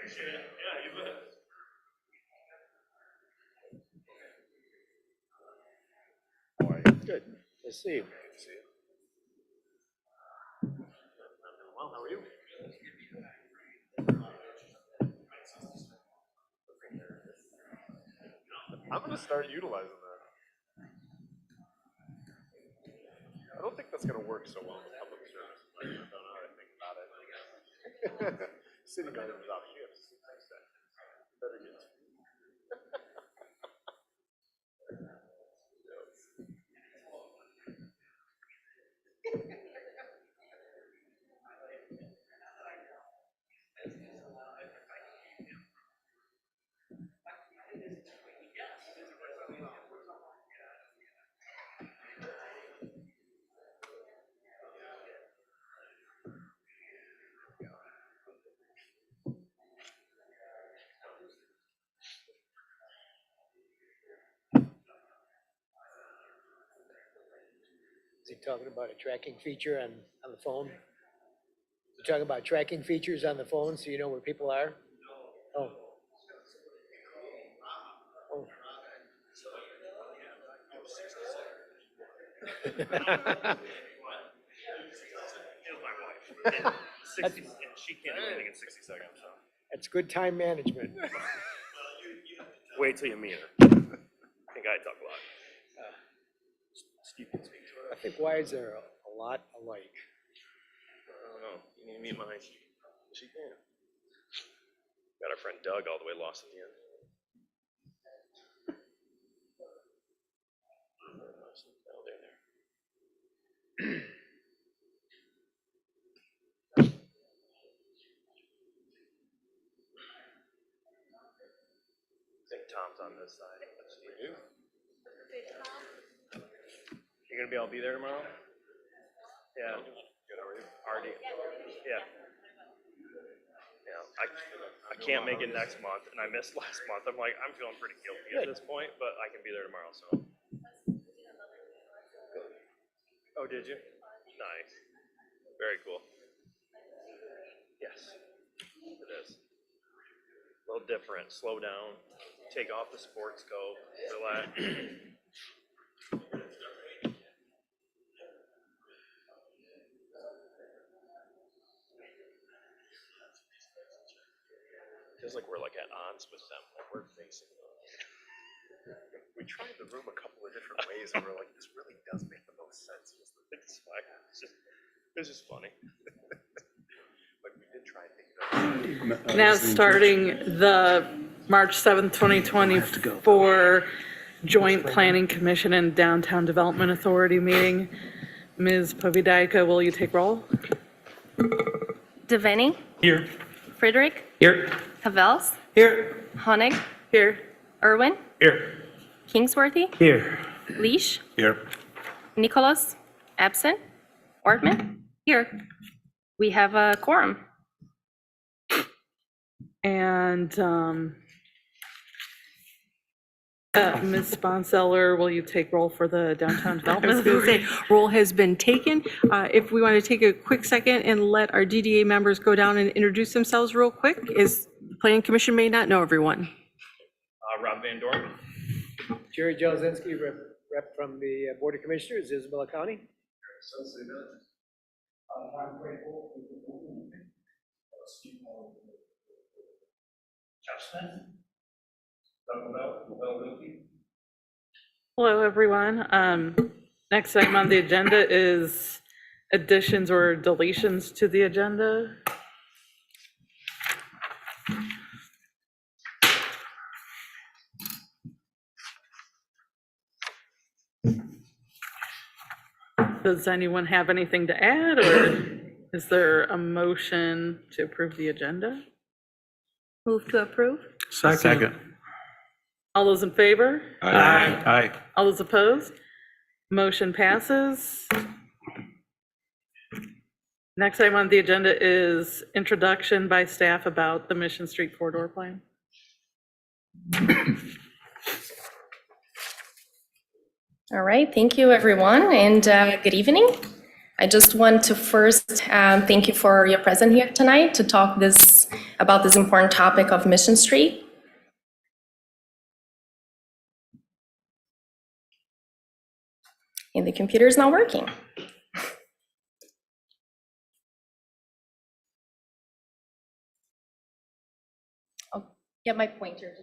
appreciate it. Yeah, you bet. How are you? Good. Nice to see you. Good to see you. I'm doing well. How are you? I'm gonna start utilizing that. I don't think that's gonna work so well with public service. I don't know how to think about it. City managers off shifts. Better get to. Is he talking about a tracking feature on the phone? You talking about tracking features on the phone so you know where people are? Oh. Oh. My wife. 60, she can't do anything in 60 seconds. So. That's good time management. Wait till you meet her. I think I talk a lot. Steve can speak to her. I think wives are a lot alike. I don't know. You need to meet mine. She can. Got our friend Doug all the way lost at the end. Oh, there. I think Tom's on this side. We do. You're gonna be able to be there tomorrow? Yeah. Good, how are you? Already. Yeah. Yeah. I can't make it next month, and I missed last month. I'm like, I'm feeling pretty guilty at this point, but I can be there tomorrow, so. Oh, did you? Nice. Very cool. Yes, it is. A little different. Slow down. Take off the sports coat. Relax. Feels like we're like at odds with them. Like we're facing them. We tried the room a couple of different ways, and we're like, this really does make the most sense. It's fine. It's just funny. Like we did try and think. Now starting the March 7th, 2024 Joint Planning Commission and Downtown Development Authority meeting. Ms. Povidaika, will you take roll? Devaney, Here. Friedrich, Here. Havels, Here. Honig, Here. Irwin, Here. Kingsworthy, Here. Leash, Here. Nicholas, absent, Ortman, here. We have a quorum. And Ms. Sponseller, will you take roll for the Downtown I was Development going to Authority? say, roll has been taken. If we want to take a quick second and let our DDA members go down and introduce themselves real quick, as the Planning Commission may not know everyone. Rob Van Dorn. Jerry Jelzinski, rep from the Board of Commissioners, Isabella County. Hello, everyone. Next item on the agenda is additions or deletions to the agenda. Does anyone have anything to add, or is there a motion to approve the agenda? Move to approve. Second. All those in favor? Aye. All those opposed? Motion passes. Next item on the agenda is introduction by staff about the Mission Street corridor plan. All right, thank you, everyone, and good evening. I just want to first thank you for your presence here tonight to talk this about this important topic of Mission Street. And the computer is not working. I'll get my pointer.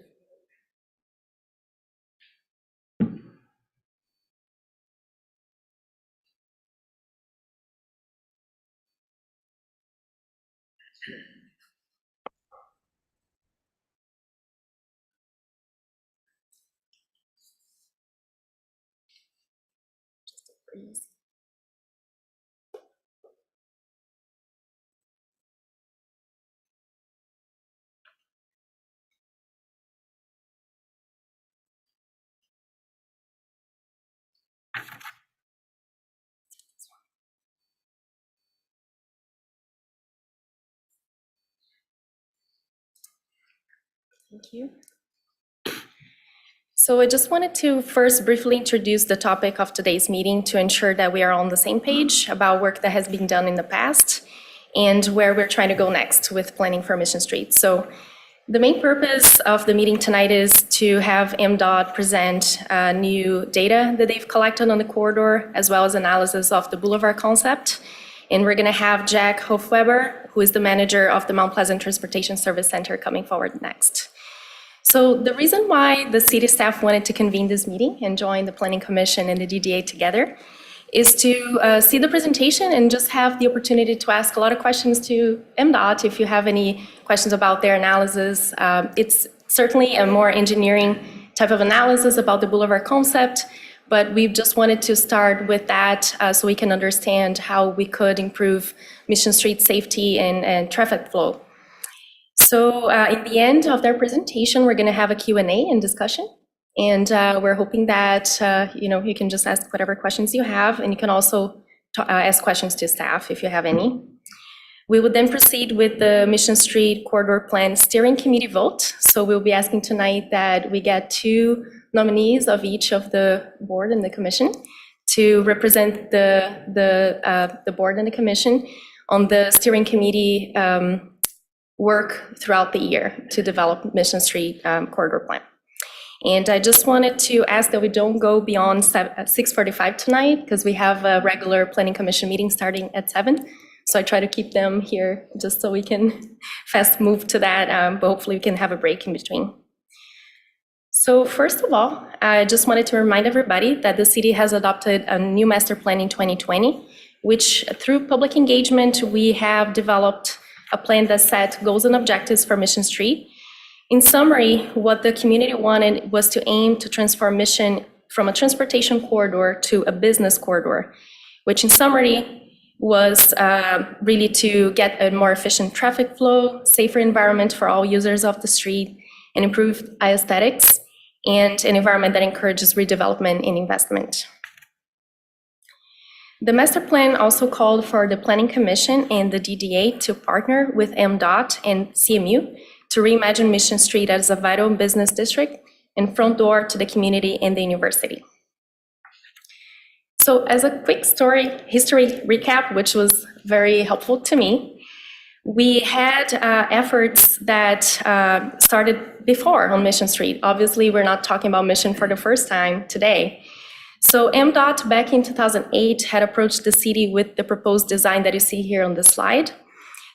Thank you. So I just wanted to first briefly introduce the topic of today's meeting to ensure that we are on the same page about work that has been done in the past and where we're trying to go next with planning for Mission Street. So the main purpose of the meeting tonight is to have MDOT present new data that they've collected on the corridor, as well as analysis of the boulevard concept. And we're gonna have Jack Hofweber, who is the manager of the Mount Pleasant Transportation Service Center, coming forward next. So the reason why the city staff wanted to convene this meeting and join the Planning Commission and the DDA together is to see the presentation and just have the opportunity to ask a lot of questions to MDOT if you have any questions about their analysis. It's certainly a more engineering type of analysis about the boulevard concept, but we've just wanted to start with that so we can understand how we could improve Mission Street safety and traffic flow. So in the end of their presentation, we're going to have a Q&A and discussion. And we're hoping that you can just ask whatever questions you have, and you can also ask questions to staff if you have any. We would then proceed with the Mission Street Corridor Plan Steering Committee vote. So we'll be asking tonight that we get 2 nominees of each of the board and the commission to represent the board and the commission on the steering committee work throughout the year to develop Mission Street Corridor Plan. And I just wanted to ask that we don't go beyond 6:45 tonight, because we have a regular Planning Commission meeting starting at 7. So I try to keep them here just so we can fast move to that, but hopefully we can have a break in between. So first of all, I just wanted to remind everybody that the city has adopted a new master plan in 2020, which through public engagement, we have developed a plan that set goals and objectives for Mission Street. In summary, what the community wanted was to aim to transform Mission from a transportation corridor to a business corridor, which in summary was really to get a more efficient traffic flow, safer environment for all users of the street, and improved aesthetics, and an environment that encourages redevelopment and investment. The master plan also called for the Planning Commission and the DDA to partner with MDOT and CMU to reimagine Mission Street as a vital business district and front door to the community and the university. So as a quick history recap, which was very helpful to me, we had efforts that started before on Mission Street. Obviously, we're not talking about Mission for the first time today. So MDOT back in 2008 had approached the city with the proposed design that you see here on the slide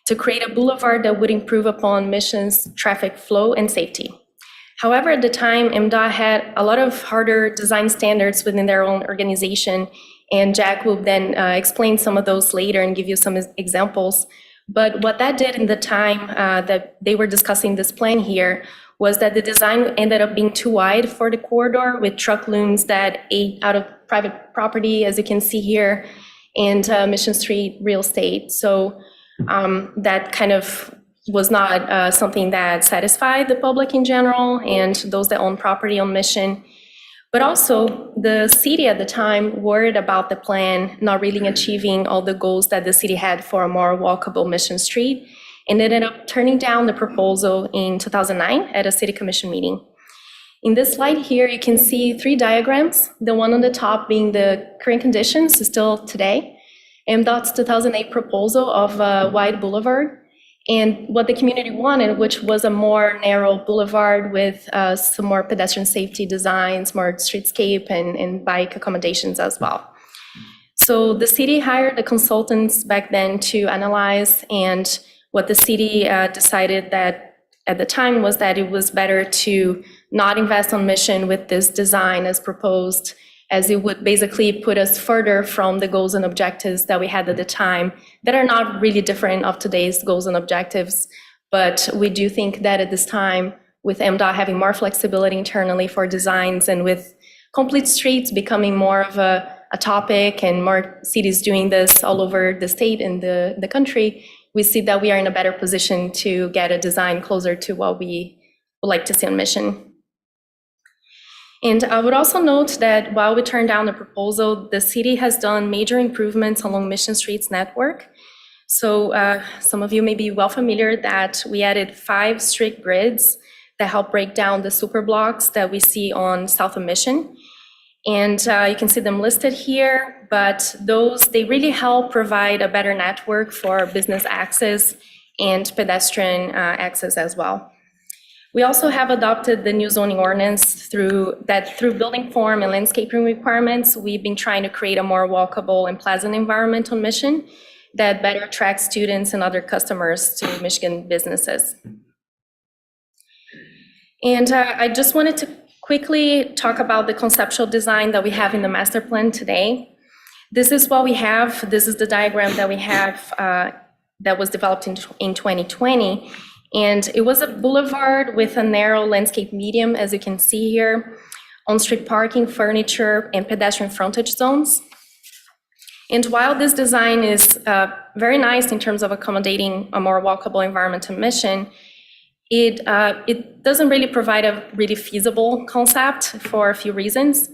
to create a boulevard that would improve upon Mission's traffic flow and safety. However, at the time, MDOT had a lot of harder design standards within their own organization, and Jack will then explain some of those later and give you some examples. But what that did in the time that they were discussing this plan here was that the design ended up being too wide for the corridor, with truck looms that ate out of private property, as you can see here, and Mission Street real estate. So that kind of was not something that satisfied the public in general and those that own property on Mission. But also, the city at the time worried about the plan not really achieving all the goals that the city had for a more walkable Mission Street, and ended up turning down the proposal in 2009 at a city commission meeting. In this slide here, you can see 3 diagrams, the one on the top being the current conditions still today, MDOT's 2008 proposal of a wide boulevard, And what the community wanted, which was a more narrow boulevard with some more pedestrian safety designs, more streetscape and bike accommodations as well. So the city hired the consultants back then to analyze, and what the city decided that at the time was that it was better to not invest on Mission with this design as proposed, as it would basically put us further from the goals and objectives that we had at the time that are not really different of today's goals and objectives. But we do think that at this time, with MDOT having more flexibility internally for designs and with complete streets becoming more of a topic and more cities doing this all over the state and the country, we see that we are in a better position to get a design closer to what we would like to see on Mission. And I would also note that while we turned down the proposal, the city has done major improvements along Mission Street's network. So some of you may be well familiar that we added 5 strict grids that help break down the super blocks that we see on South of Mission. And you can see them listed here, but they really help provide a better network for business access and pedestrian access as well. We also have adopted the new zoning ordinance through building form and landscaping requirements. We've been trying to create a more walkable and pleasant environment on Mission that better attracts students and other customers to Michigan businesses. And I just wanted to quickly talk about the conceptual design that we have in the master plan today. This is what we have. This is the diagram that we have that was developed in 2020. And it was a boulevard with a narrow landscape medium, as you can see here, on-street parking, furniture, and pedestrian frontage zones. And while this design is very nice in terms of accommodating a more walkable environment and Mission, it doesn't really provide a really feasible concept for a few reasons.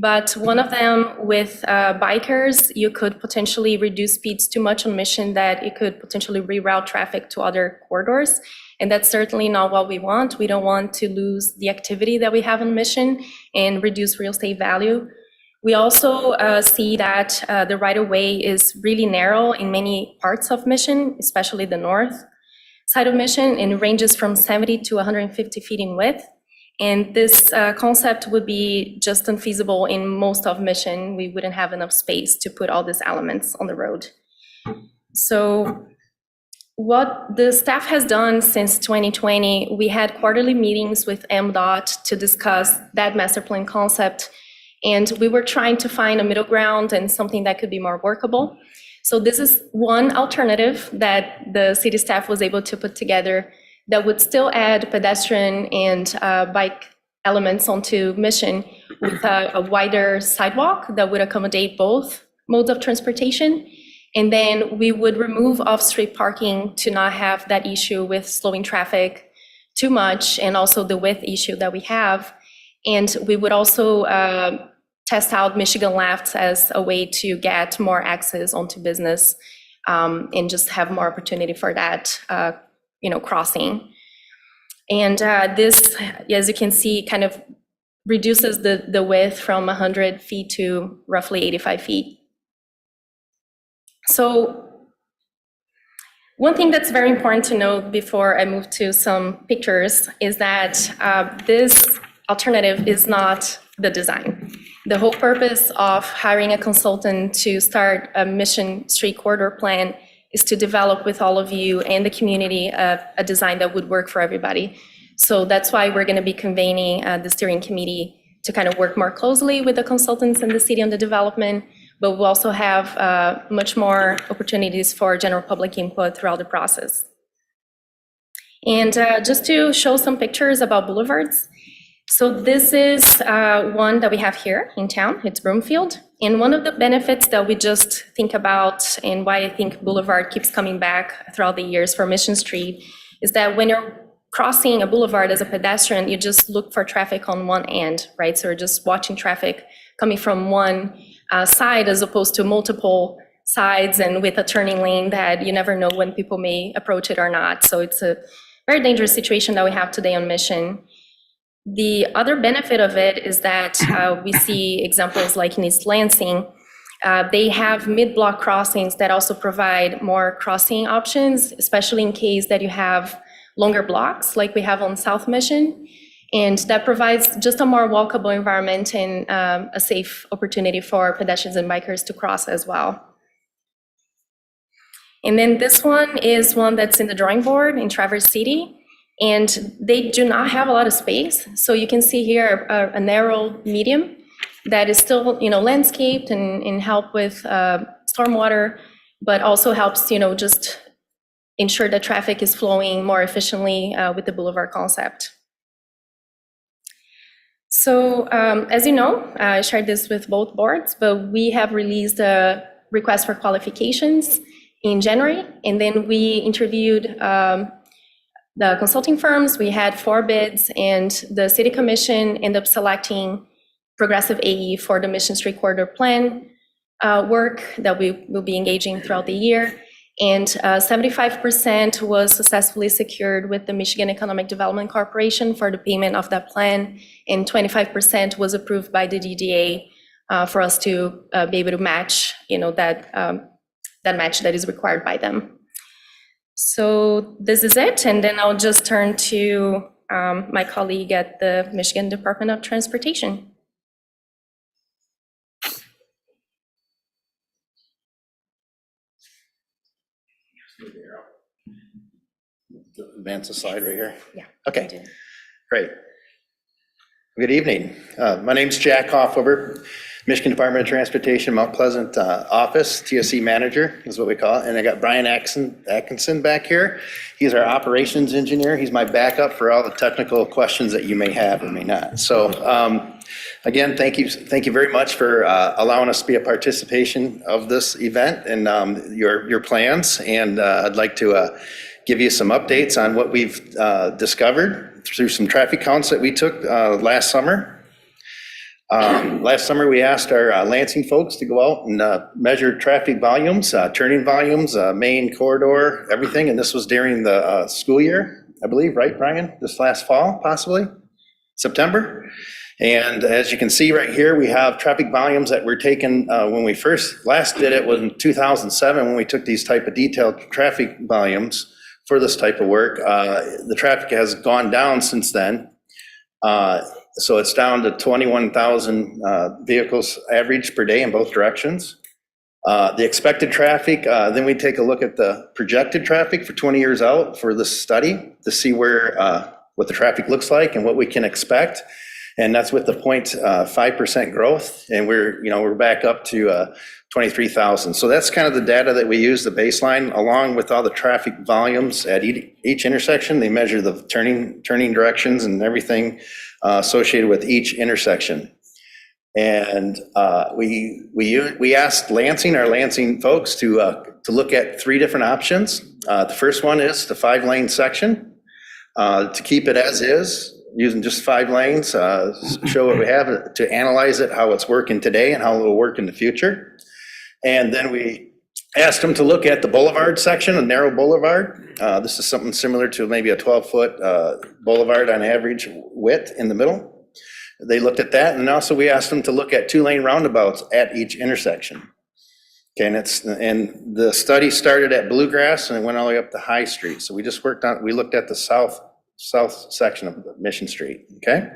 But one of them, with bikers, you could potentially reduce speeds too much on Mission that it could potentially reroute traffic to other corridors. And that's certainly not what we want. We don't want to lose the activity that we have on Mission and reduce real estate value. We also see that the right-of-way is really narrow in many parts of Mission, especially the north side of Mission, and it ranges from 70 to 150 feet in width. And this concept would be just unfeasible in most of Mission. We wouldn't have enough space to put all these elements on the road. So what the staff has done since 2020, we had quarterly meetings with MDOT to discuss that master plan concept. And we were trying to find a middle ground and something that could be more workable. So this is one alternative that the city staff was able to put together that would still add pedestrian and bike elements onto Mission with a wider sidewalk that would accommodate both modes of transportation. And then we would remove off-street parking to not have that issue with slowing traffic too much, and also the width issue that we have. And we would also test out Michigan Left as a way to get more access onto business and just have more opportunity for that crossing. And this, as you can see, kind of reduces the width from 100 feet to roughly 85 feet. So one thing that's very important to note before I move to some pictures is that this alternative is not the design. The whole purpose of hiring a consultant to start a Mission Street corridor plan is to develop with all of you and the community a design that would work for everybody. So that's why we're going to be convening the steering committee to kind of work more closely with the consultants and the city on the development, but we'll also have much more opportunities for general public input throughout the process. And just to show some pictures about boulevards. So this is one that we have here in town. It's Broomfield. And one of the benefits that we just think about, and why I think Boulevard keeps coming back throughout the years for Mission Street, is that when you're crossing a boulevard as a pedestrian, you just look for traffic on one end, right? So you're just watching traffic coming from one side as opposed to multiple sides and with a turning lane that you never know when people may approach it or not. So it's a very dangerous situation that we have today on Mission. The other benefit of it is that we see examples like in East Lansing, They have mid-block crossings that also provide more crossing options, especially in case that you have longer blocks like we have on South Mission. And that provides just a more walkable environment and a safe opportunity for pedestrians and bikers to cross as well. And then this one is one that's in the drawing board in Traverse City. And they do not have a lot of space. So you can see here a narrow medium that is still, landscaped and help with stormwater, but also helps, just ensure that traffic is flowing more efficiently with the boulevard concept. So as you know, I shared this with both boards, but we have released a request for qualifications in January, and then we interviewed the consulting firms. We had 4 bids, and the city commission ended up selecting Progressive AE for the Mission Street Corridor Plan work that we will be engaging throughout the year. And 75% was successfully secured with the Michigan Economic Development Corporation for the payment of that plan, and 25% was approved by the DDA for us to be able to match, that match that is required by them. So this is it, and then I'll just turn to my colleague at the Michigan Department of Transportation. Advance the slide right here. Yeah. Okay, great. Good evening. My name's Jack Hoffover, Michigan Department of Transportation, Mount Pleasant office, TSC manager is what we call it. And I got Brian Atkinson back here. He's our operations engineer. He's my backup for all the technical questions that you may have or may not. So again, thank you very much for allowing us to be a participation of this event and your plans. And I'd like to give you some updates on what we've discovered through some traffic counts that we took last summer. Last summer, we asked our Lansing folks to go out and measure traffic volumes, turning volumes, main corridor, everything. And this was during the school year, I believe, right, Brian? This last fall, possibly, September. And as you can see right here, we have traffic volumes that were taken when we last did it was in 2007 when we took these type of detailed traffic volumes for this type of work. The traffic has gone down since then. So it's down to 21,000 vehicles average per day in both directions. The expected traffic, then we take a look at the projected traffic for 20 years out for this study to see where what the traffic looks like and what we can expect. And that's with the 0.5% growth. And we're back up to 23,000. So that's kind of the data that we use, the baseline, along with all the traffic volumes at each intersection. They measure the turning directions and everything associated with each intersection. And we asked our Lansing folks to look at 3 different options. The first one is the 5-lane section, to keep it as is, using just 5 lanes, show what we have, to analyze it, how it's working today and how it will work in the future. And then we asked them to look at the boulevard section, a narrow boulevard. This is something similar to maybe a 12-foot boulevard on average width in the middle. They looked at that, and also we asked them to look at 2-lane roundabouts at each intersection. Okay, and the study started at Bluegrass and it went all the way up to High Street. So we looked at the south section of Mission Street, okay?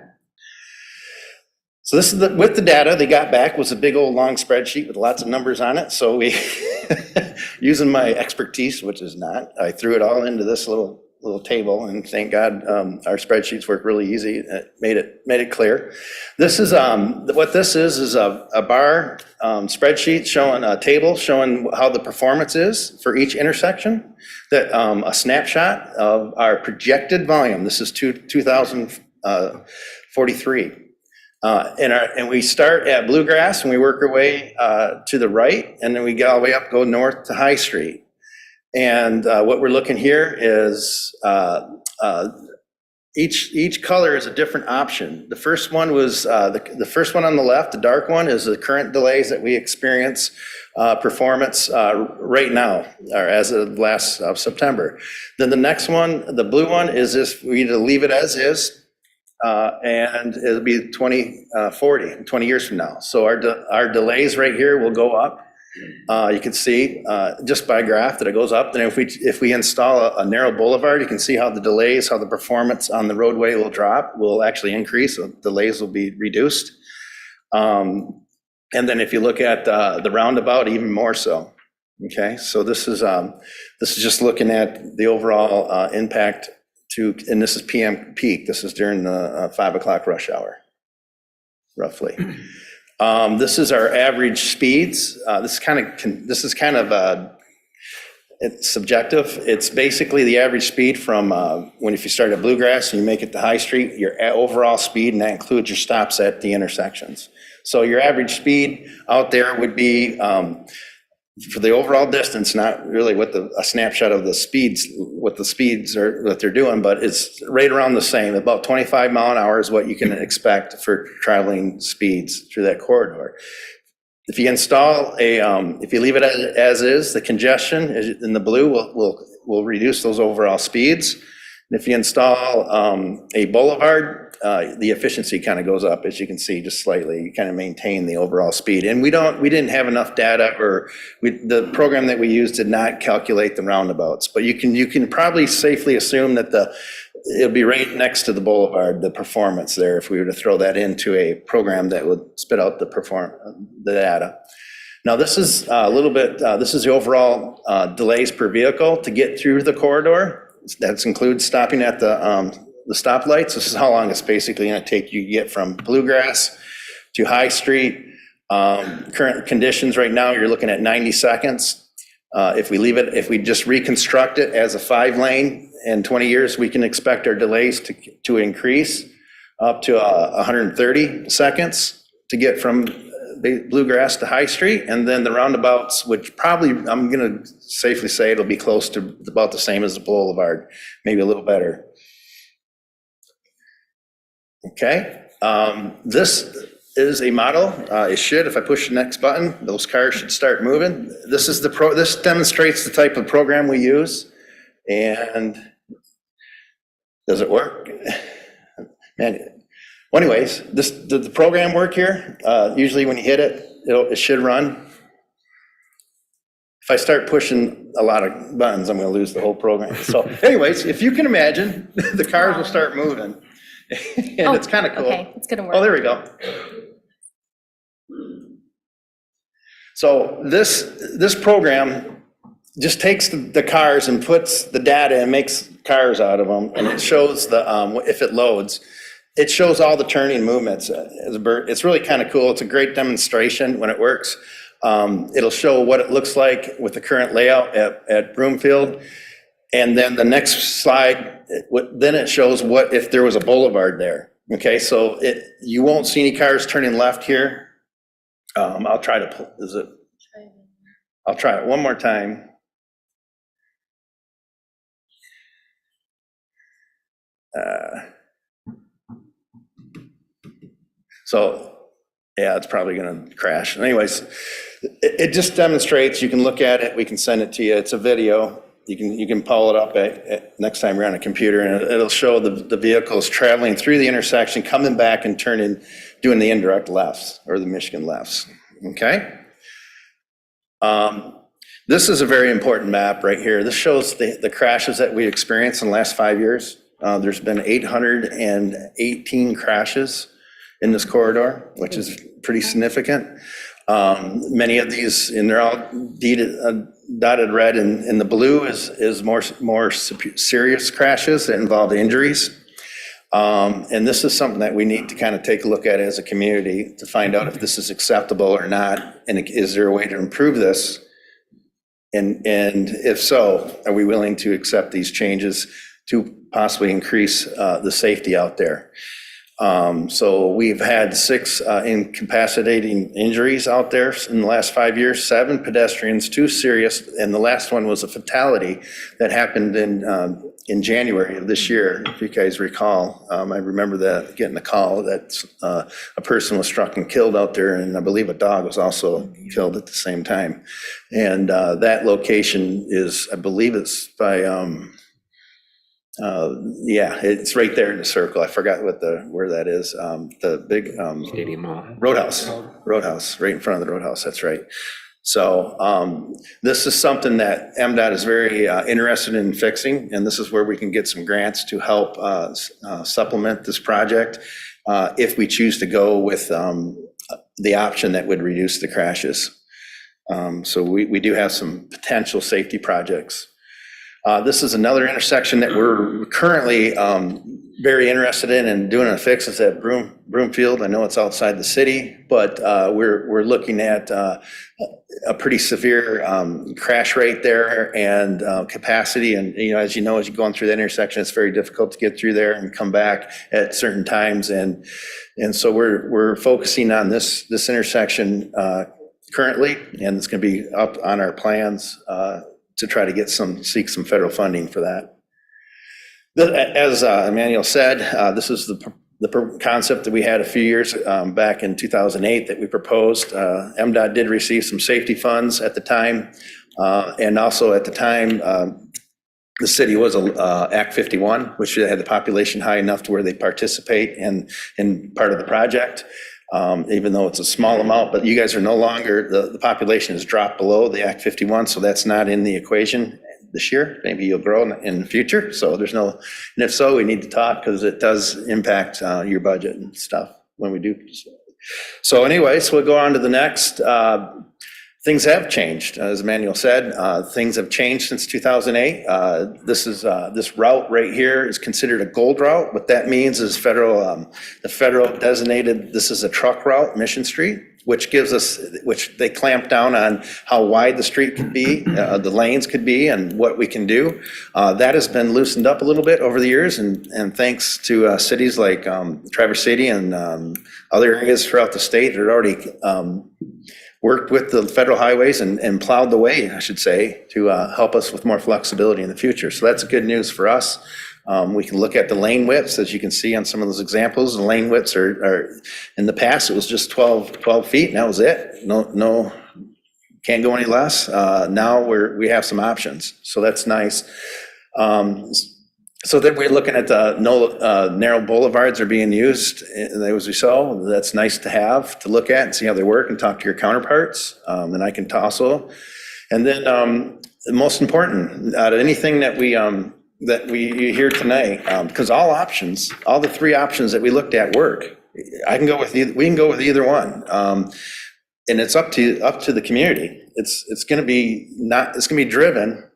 So this is with the data they got back was a big old long spreadsheet with lots of numbers on it. So we, using my expertise, which is not, I threw it all into this little table, and thank God our spreadsheets work really easy. It made it clear. This is what this is a bar spreadsheet showing a table showing how the performance is for each intersection. That a snapshot of our projected volume. This is 2043. And we start at Bluegrass and we work our way to the right, and then we go all the way up, go north to High Street. And what we're looking here is each color is a different option. The first one was the first one on the left, the dark one, is the current delays that we experience performance right now, or as of last September. Then the next one, the blue one, is this: we either leave it as is, and it'll be 2040, 20 years from now. So our delays right here will go up. You can see just by graph that it goes up. And if we install a narrow boulevard, you can see how the delays, how the performance on the roadway will drop, will actually increase. So delays will be reduced. And then if you look at the roundabout, even more so. Okay, so this is just looking at the overall impact and this is PM peak. This is during the 5 o'clock rush hour, roughly. This is our average speeds. This is kind of it's subjective. It's basically the average speed from if you start at Bluegrass and you make it to High Street, your overall speed, and that includes your stops at the intersections. So your average speed out there would be for the overall distance, not really with a snapshot of the speeds, what the speeds are, what they're doing, but it's right around the same. About 25 mile an hour is what you can expect for traveling speeds through that corridor. If you install if you leave it as is, the congestion in the blue will reduce those overall speeds. And if you install a boulevard, the efficiency kind of goes up, as you can see, just slightly. You kind of maintain the overall speed. And we didn't have enough data, or the program that we used did not calculate the roundabouts. But you can probably safely assume that it'll be right next to the boulevard, the performance there, if we were to throw that into a program that would spit out the data. Now, this is a little bit, this is the overall delays per vehicle to get through the corridor. That includes stopping at the stoplights. This is how long it's basically going to take you to get from Bluegrass to High Street. Current conditions right now, you're looking at 90 seconds. If we just reconstruct it as a 5-lane in 20 years, we can expect our delays to increase up to 130 seconds to get from Bluegrass to High Street. And then the roundabouts, which probably, I'm going to safely say it'll be close to about the same as the boulevard, maybe a little better. Okay, this is a model. It should, if I push the next button, those cars should start moving. This demonstrates the type of program we use. And does it work? Man, well, anyways, the program work here. Usually when you hit it, it should run. If I start pushing a lot of buttons, I'm going to lose the whole program. So anyways, if you can imagine, the cars will start moving. And it's kind of cool. Okay, it's gonna work. Oh, there we go. So this program just takes the cars and puts the data and makes cars out of them, and it shows if it loads, it shows all the turning movements. It's really kind of cool. It's a great demonstration when it works. It'll show what it looks like with the current layout at Broomfield. And then the next slide, then it shows what if there was a boulevard there. Okay, so you won't see any cars turning left here. I'll try to I'll try it one more time. So yeah, it's probably going to crash. Anyways, it just demonstrates. You can look at it. We can send it to you. It's a video. You can pull it up at next time you're on a computer, and it'll show the vehicles traveling through the intersection, coming back and doing the indirect lefts or the Michigan lefts. Okay. This is a very important map right here. This shows the crashes that we experienced in the last 5 years. There's been 818 crashes in this corridor, which is pretty significant. Many of these, and they're all dotted red, and the blue is more serious crashes that involve injuries. And this is something that we need to kind of take a look at as a community to find out if this is acceptable or not, and is there a way to improve this? And if so, are we willing to accept these changes to possibly increase the safety out there? So we've had 6 incapacitating injuries out there in the last 5 years, 7 pedestrians, 2 serious, and the last one was a fatality that happened in January of this year, if you guys recall. I remember getting a call that a person was struck and killed out there, and I believe a dog was also killed at the same time. And that location is, I believe it's by Yeah, it's right there in the circle. I forgot where that is. The big Stadium Mall. Roadhouse, right in front of the Roadhouse, that's right. So this is something that MDOT is very interested in fixing, and this is where we can get some grants to help supplement this project if we choose to go with the option that would reduce the crashes. So we do have some potential safety projects. This is another intersection that we're currently very interested in and doing a fix. It's at Broomfield. I know it's outside the city, but we're looking at a pretty severe crash rate there and capacity. And, as you know, as you're going through that intersection, it's very difficult to get through there and come back at certain times. And so we're focusing on this intersection currently, and it's going to be up on our plans to try to seek some federal funding for that. As Emmanuel said, this is the concept that we had a few years back in 2008 that we proposed. MDOT did receive some safety funds at the time, and also at the time, the city was Act 51, which had the population high enough to where they participate in part of the project. Even though it's a small amount, but you guys are no longer, the population has dropped below the Act 51, so that's not in the equation this year. Maybe you'll grow in the future, so there's no, and if so, we need to talk because it does impact your budget and stuff when we do. So anyways, we'll go on to the next. Things have changed, as Emmanuel said. Things have changed since 2008. This route right here is considered a gold route. What that means is the federal designated this is a truck route, Mission Street, which they clamp down on how wide the street could be, the lanes could be, and what we can do. That has been loosened up a little bit over the years, and thanks to cities like Traverse City and other areas throughout the state that are already worked with the federal highways and plowed the way, I should say, to help us with more flexibility in the future. So that's good news for us. We can look at the lane widths, as you can see on some of those examples. The lane widths are in the past, it was just 12 feet, and that was it. No, can't go any less. Now we have some options, so that's nice. So then we're looking at the narrow boulevards are being used as we saw. That's nice to look at and see how they work and talk to your counterparts. And I can also, and then the most important out of anything that we hear tonight, because all the three options that we looked at work. We can go with either one. And it's up to the community. It's going to be driven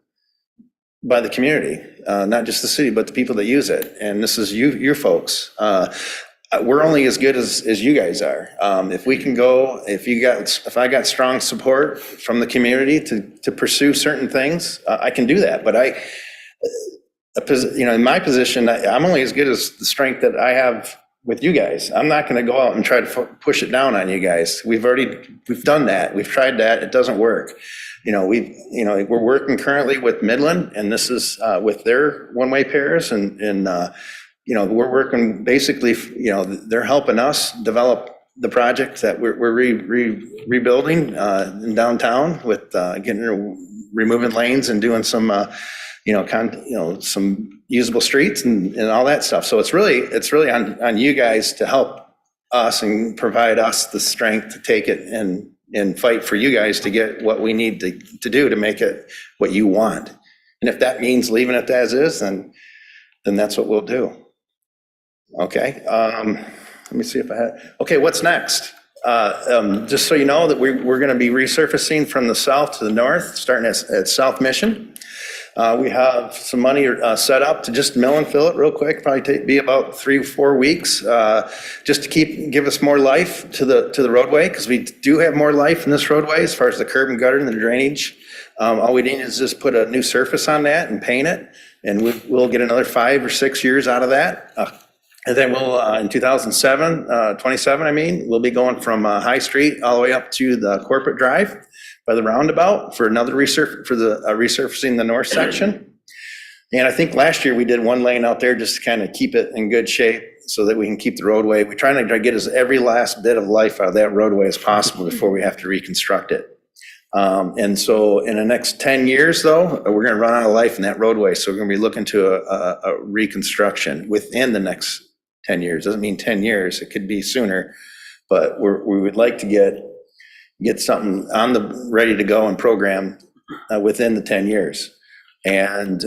by the community, not just the city, but the people that use it. And this is you folks. We're only as good as you guys are. If I got strong support from the community to pursue certain things, I can do that. But in my position, I'm only as good as the strength that I have with you guys. I'm not going to go out and try to push it down on you guys. We've done that. We've tried that. It doesn't work. We're working currently with Midland, and this is with their one-way pairs, and we're working basically. They're helping us develop the project that we're rebuilding in downtown with removing lanes and doing some some usable streets and all that stuff. So it's really on you guys to help us and provide us the strength to take it and fight for you guys to get what we need to do to make it what you want. And if that means leaving it as is, then that's what we'll do. Okay. Let me see if I had, okay, what's next? Just so you know that we're going to be resurfacing from the south to the north, starting at South Mission. We have some money set up to just mill and fill it real quick, probably be about 3 or 4 weeks, just to give us more life to the roadway, because we do have more life in this roadway as far as the curb and gutter and the drainage. All we need is just put a new surface on that and paint it, and we'll get another 5 or 6 years out of that. And then we'll, in 27, we'll be going from High Street all the way up to the Corporate Drive by the roundabout for another resurfacing the north section. And I think last year we did 1 lane out there just to kind of keep it in good shape so that we can keep the roadway. We're trying to get every last bit of life out of that roadway as possible before we have to reconstruct it. And so in the next 10 years, though, we're going to run out of life in that roadway. So we're going to be looking to a reconstruction within the next 10 years. Doesn't mean 10 years. It could be sooner. But we would like to get something ready to go and program within the 10 years. And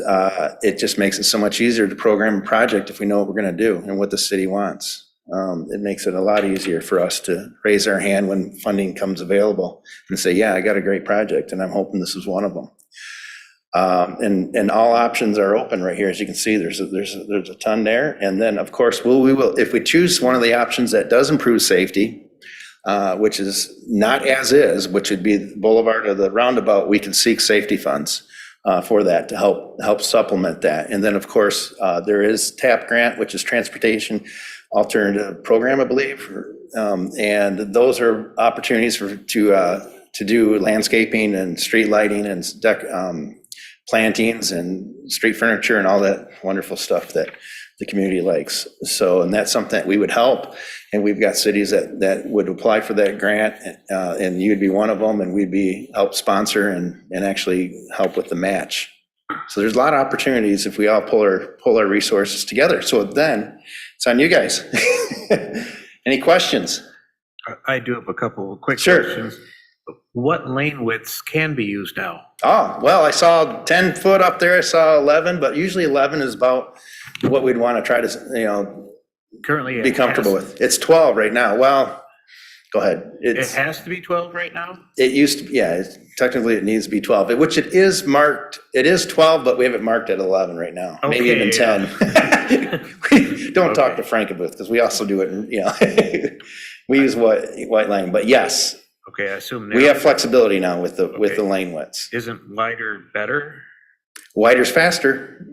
it just makes it so much easier to program a project if we know what we're going to do and what the city wants. It makes it a lot easier for us to raise our hand when funding comes available and say, yeah, I got a great project and I'm hoping this is one of them. And all options are open right here. As you can see, there's a ton there. And then, of course, we will, if we choose one of the options that does improve safety, which is not as is, which would be the boulevard or the roundabout, we can seek safety funds for that to help supplement that. And then, of course, there is TAP grant, which is Transportation Alternative Program, I believe. And those are opportunities to do landscaping and street lighting and plantings and street furniture and all that wonderful stuff that the community likes. So, and that's something that we would help. And we've got cities that would apply for that grant, and you'd be one of them, and we'd help sponsor and actually help with the match. So there's a lot of opportunities if we all pull our resources together. So then it's on you guys. Any questions? I do have a couple of quick Sure. questions. What lane widths can be used now? Oh, well, I saw 10 foot up there. I saw 11, but usually 11 is about what we'd want to try to, Currently, be comfortable with. It's 12 right now. Well, go ahead. It has to be 12 right now? It used to, yeah, technically it needs to be 12, which it is marked, it is 12, but we have it marked at 11 right now, maybe even Okay. 10. We don't talk Okay. to Frankenbooth because we also do it, we use white line, but yes, Okay, I assume we now, have flexibility now with the Okay. lane widths. isn't wider better? Wider's faster.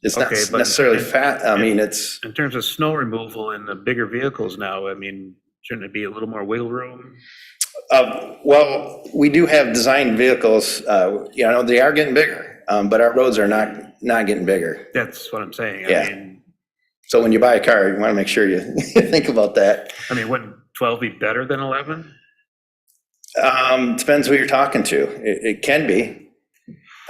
It's not Okay, but- necessarily fat, I mean, it's, In terms of snow removal in the bigger vehicles now, I mean, shouldn't it be a little more wiggle room? well, we do have designed vehicles, they are getting bigger, but our roads are not getting bigger. That's what I'm saying. Yeah. So when you buy a car, you want to make sure you think about that. I mean, wouldn't 12 be better than 11? Depends who you're talking to. It can be.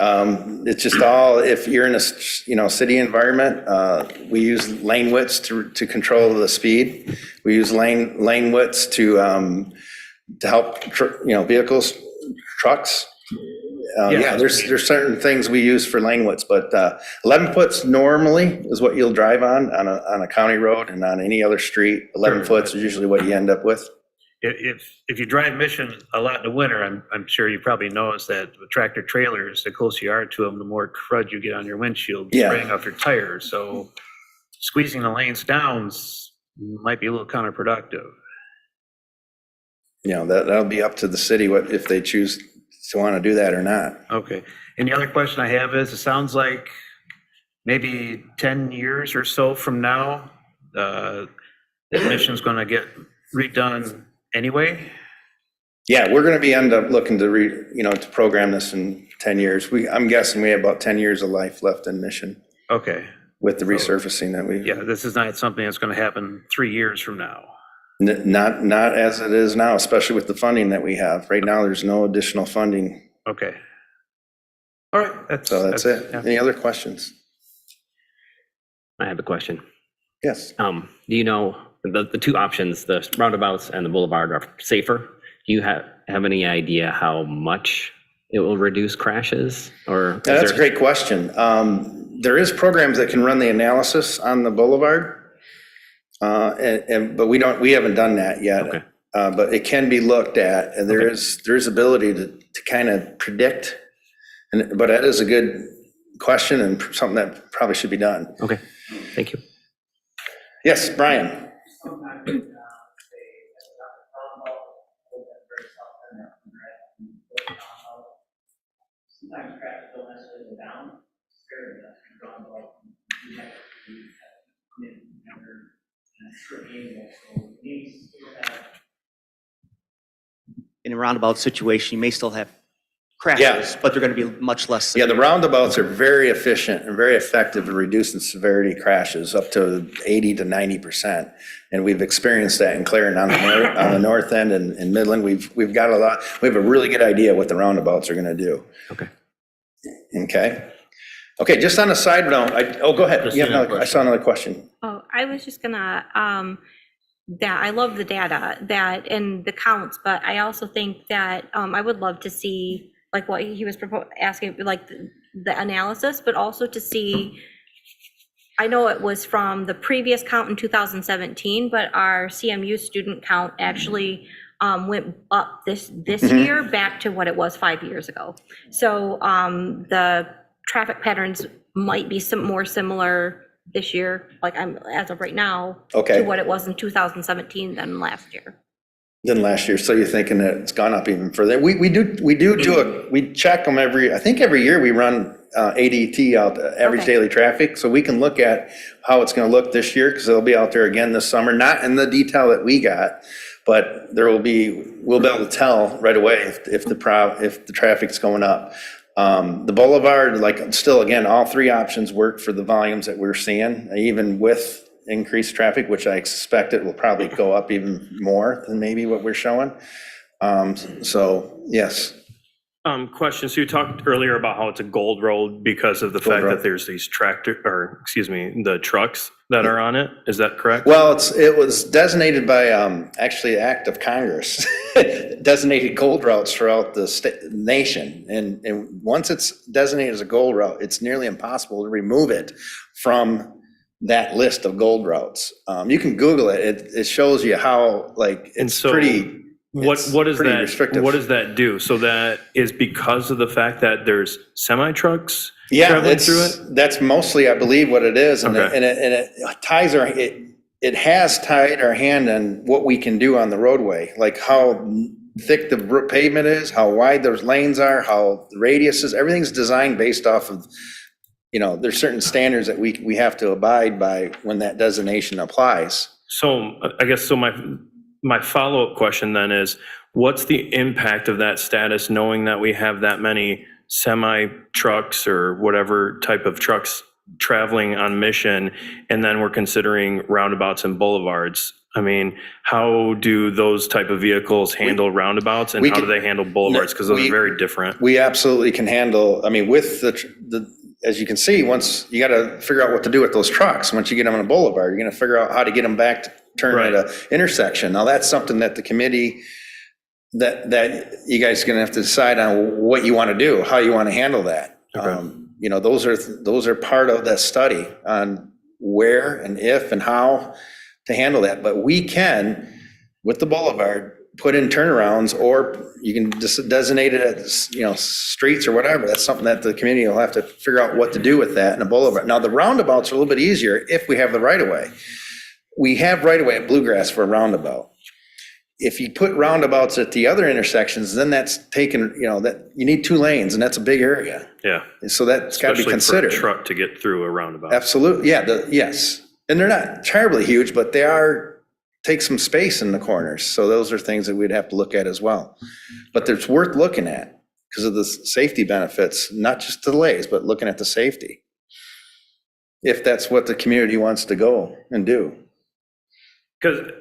It's just all, if you're in a, city environment, we use lane widths to control the speed. We use lane widths to help, vehicles, trucks. Yeah, there's certain things we use for lane widths, but 11 foots normally is what you'll drive on a county road and on any other street. 11 foots is usually what you end up with. If you drive Mission a lot in the winter, I'm sure you probably noticed that with tractor trailers, the closer you are to them, the more crud you get on your windshield, Yeah. spraying off your tires. So squeezing the lanes down might be a little counterproductive. That'll be up to the city if they choose to want to do that or not. Okay. And the other question I have is, it sounds like maybe 10 years or so from now, the Mission's going to get redone anyway? Yeah, we're going to end up looking to to program this in 10 years. I'm guessing we have about 10 years of life left in Mission Okay. with the resurfacing that we. Yeah, this is not something that's going to happen 3 years from now. Not as it is now, especially with the funding that we have. Right now, there's no additional funding. Okay. All right. So that's it. yeah. Any other questions? I have a question. Yes. Do you know, the two options, the roundabouts and the boulevard are safer? Do you have any idea how much it will reduce crashes? Or That's a great question. There is programs that can run the analysis on the boulevard. But we haven't done that yet. Okay. But it can be looked at, and there is ability to kind of predict. But that is a good question and something that probably should be done. Okay, thank you. Yes, Brian. Sometimes traffic don't necessarily go down, very roundabout. You have to come in under a certain angle, so it needs to have. In a roundabout situation, you may still have crashes, but they're going to be much less Yeah, severe. the roundabouts are very efficient and very effective in reducing severity crashes up to 80 to 90%. And we've experienced that in Clarendon on the north end and in Midland. We've got a lot, we have a really good idea what the roundabouts are gonna do. Okay. Okay. Okay, just on a side note, go ahead. You have another, I saw another question. Oh, I was just gonna, that I love the data that and the counts, but I also think that I would love to see like what he was asking, like the analysis, but also to see. I know it was from the previous count in 2017, but our CMU student count actually went up this year back to what it was 5 years ago. So the traffic patterns might be some more similar this year, like as of right now, Okay. to what it was in 2017 than last year. Than last year, so you're thinking that it's gone up even further. We check them I think every year we run ADT out, average Okay. daily traffic, so we can look at how it's gonna look this year, because it'll be out there again this summer, not in the detail that we got, but we'll be able to tell right away if the traffic's going up. The Boulevard, like, still, again, all three options work for the volumes that we're seeing, even with increased traffic, which I suspect it will probably go up even more than maybe what we're showing. So, yes. Question, so you talked earlier about how it's a gold road because of the fact road. that there's these the trucks that are on it, is that correct? Well, it was designated by, actually, act of Congress, designated gold routes throughout the nation. And once it's designated as a gold route, it's nearly impossible to remove it from that list of gold routes. You can Google it. It shows you how, like, And it's so pretty. What it's does pretty that, restrictive. what does that do? So that is because of the fact that there's semi-trucks Yeah, traveling through it? that's mostly, I believe, what it is. And Okay. it ties it has tied our hand on what we can do on the roadway, like how thick the pavement is, how wide those lanes are, how the radius is, everything's designed based off of, there's certain standards that we have to abide by when that designation applies. So I guess, my follow-up question then is, what's the impact of that status, knowing that we have that many semi-trucks or whatever type of trucks traveling on Mission, and then we're considering roundabouts and boulevards? I mean, how do those type of vehicles handle roundabouts, and how do they handle boulevards? Because those are very different. We absolutely can handle, with as you can see, once you got to figure out what to do with those trucks. Once you get them on a boulevard, you're going to figure out how to get them back to turn at an intersection. Now, that's something that the committee, that you guys are going to have to decide on what you want to do, how you want to handle that. Okay. Those are part of that study on where and if and how to handle that. But we can, with the boulevard, put in turnarounds, or you can just designate it as, streets or whatever. That's something that the community will have to figure out what to do with that in a boulevard. Now, the roundabouts are a little bit easier if we have the right of way. We have right of way at Bluegrass for a roundabout. If you put roundabouts at the other intersections, then that's taken, that you need 2 lanes, and that's a big area. Yeah. So that's got to be considered. Especially for a truck to get through a roundabout. Absolutely, yeah, yes. And they're not terribly huge, but they take some space in the corners. So those are things that we'd have to look at as well. But it's worth looking at because of the safety benefits, not just the delays, but looking at the safety. If that's what the community wants to go and do.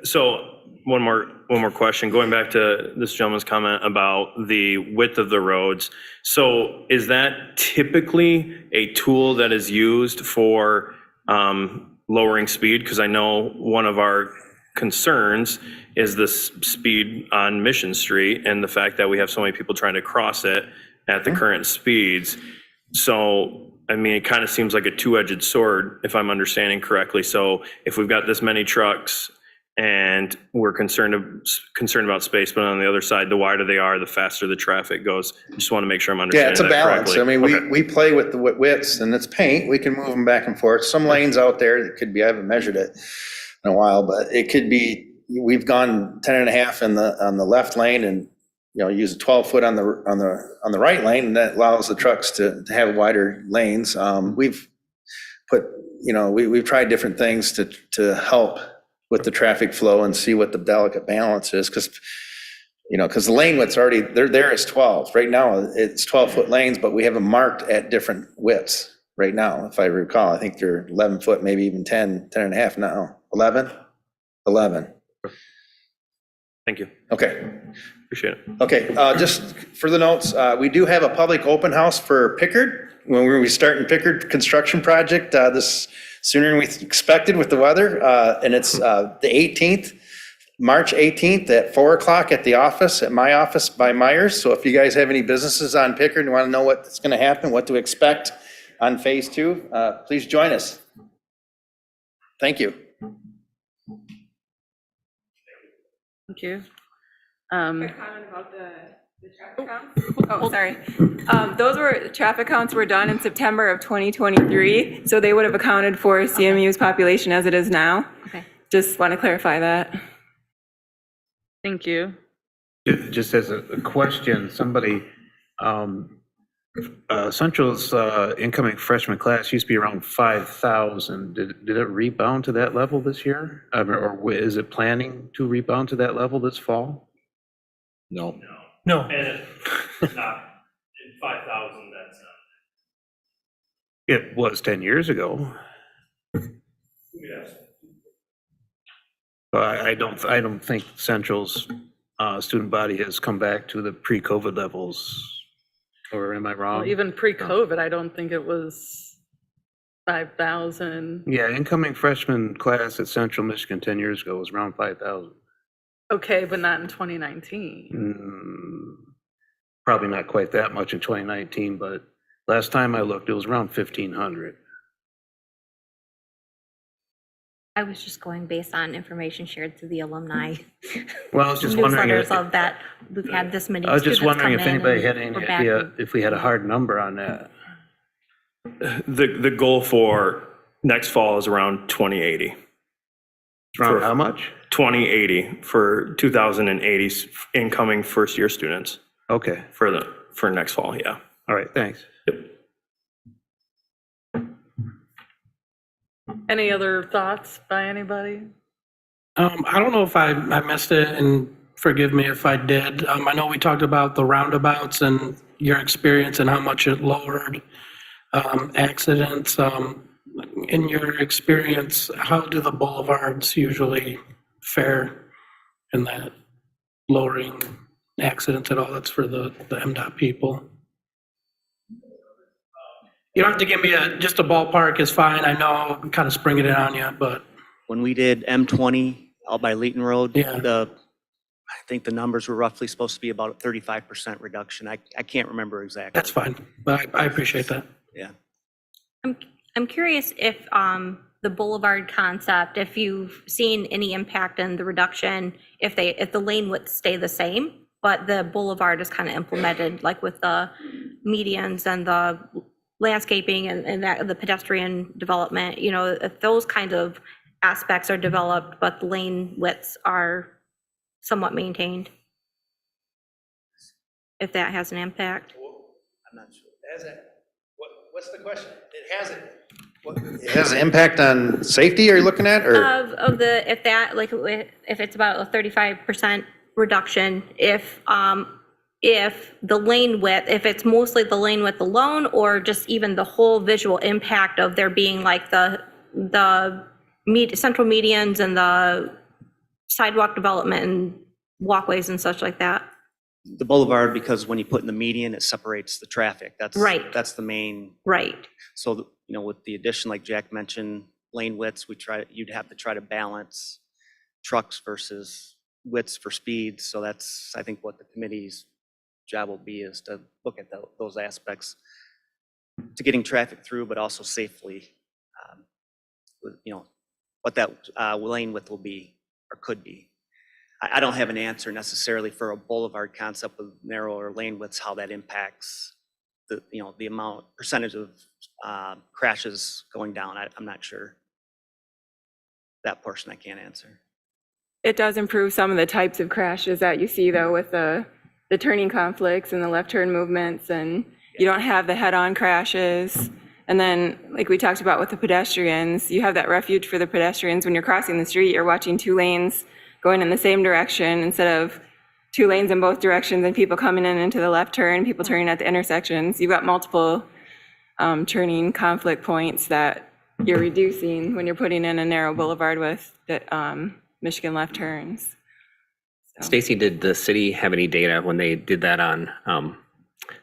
So one more question, going back to this gentleman's comment about the width of the roads. So is that typically a tool that is used for lowering speed? Because I know one of our concerns is the speed on Mission Street and the fact that we have so many people trying to cross it at the current speeds. So, it kind of seems like a two-edged sword, if I'm understanding correctly. So if we've got this many trucks and we're concerned about space, but on the other side, the wider they are, the faster the traffic goes. I just want to make sure I'm understanding that correctly. Yeah, it's a balance. We play with the widths, and it's paint. We can move them back and forth. Some lanes out there, it could be, I haven't measured it in a while, but it could be, we've gone 10.5 on the left lane and, use a 12-foot on the right lane, and that allows the trucks to have wider lanes. We've tried different things to help with the traffic flow and see what the delicate balance is, because You know, because the lane width's already, they're there as 12. Right now, it's 12-foot lanes, but we have them marked at different widths right now, if I recall. I think they're 11 foot, maybe even 10 and a half now. 11? 11. Thank you. Okay. Appreciate it. Okay, just for the notes, we do have a public open house for Pickard. When we start in Pickard construction project, this sooner than we expected with the weather. And it's the 18th, March 18th at 4 o'clock at the office, at my office by Myers. So if you guys have any businesses on Pickard and want to know what's going to happen, what to expect on phase 2, please join us. Thank you. Thank you. Comment about the traffic counts? Oh, sorry. Those traffic counts were done in September of 2023, so they would have accounted for CMU's population as it is now. Okay. Just want to clarify that. Thank you. Just as a question, somebody, Central's incoming freshman class used to be around 5,000. Did it rebound to that level this year? Or is it planning to rebound to that level this fall? No. No. And it's not in 5,000, that's not. It was 10 years ago. Yes. But I don't think Central's student body has come back to the pre-COVID levels. Or am I wrong? Well, even pre-COVID, I don't think it was 5,000. Yeah, incoming freshman class at Central Michigan 10 years ago was around 5,000. Okay, but not in 2019. Probably not quite that much in 2019, but last time I looked, it was around 1,500. I was just going based on information shared through the alumni. Well, I was just wondering Newsletters of that, we've had this many I was just students wondering come if in anybody and had any we're back idea if we had a hard number on that. The goal for next fall is around 2080. Around how much? 2080 for 2080 incoming first year students Okay, for next fall, yeah. all right, thanks. Any other thoughts by anybody? I don't know if I missed it, and forgive me if I did. I know we talked about the roundabouts and your experience and how much it lowered accidents. In your experience, how do the boulevards usually fare in that lowering accidents at all? That's for the MDOT people. You don't have to give me just a ballpark is fine. I know I'm kind of springing it on you, but. When we did M20 out by Leighton Road, Yeah. I think the numbers were roughly supposed to be about a 35% reduction. I can't remember exactly. That's fine, but I appreciate that. Yeah. I'm curious if the boulevard concept, if you've seen any impact in the reduction, if the lane widths stay the same, but the boulevard is kind of implemented, like with the medians and the landscaping and that the pedestrian development, you know, if those kind of aspects are developed, but the lane widths are somewhat maintained, if that has an impact. I'm not sure. Has it? What's the question? It has it. It has an impact on safety, are you looking at, or? Of the, if that, like, if it's about a 35% reduction, if the lane width, if it's mostly the lane width alone, or just even the whole visual impact of there being like the central medians and the sidewalk development and walkways and such like that. The boulevard, because when you put in the median, it separates the traffic. That's Right. That's the main. Right. So, you know, with the addition, like Jack mentioned, lane widths, you'd have to try to balance trucks versus widths for speed. So that's, I think, what the committee's job will be, is to look at those aspects to getting traffic through, but also safely, you know, what that lane width will be or could be. I don't have an answer necessarily for a boulevard concept with narrower lane widths, how that impacts the, you know, the percentage of crashes going down. I'm not sure. That portion I can't answer. It does improve some of the types of crashes that you see, though, with the turning conflicts and the left turn movements, and you don't have the head-on crashes. And then, like we talked about with the pedestrians, you have that refuge for the pedestrians. When you're crossing the street, you're watching two lanes going in the same direction instead of 2 lanes in both directions and people coming in into the left turn, people turning at the intersections. You've got multiple turning conflict points that you're reducing when you're putting in a narrow boulevard with the Michigan left turns. Stacy, did the city have any data when they did that on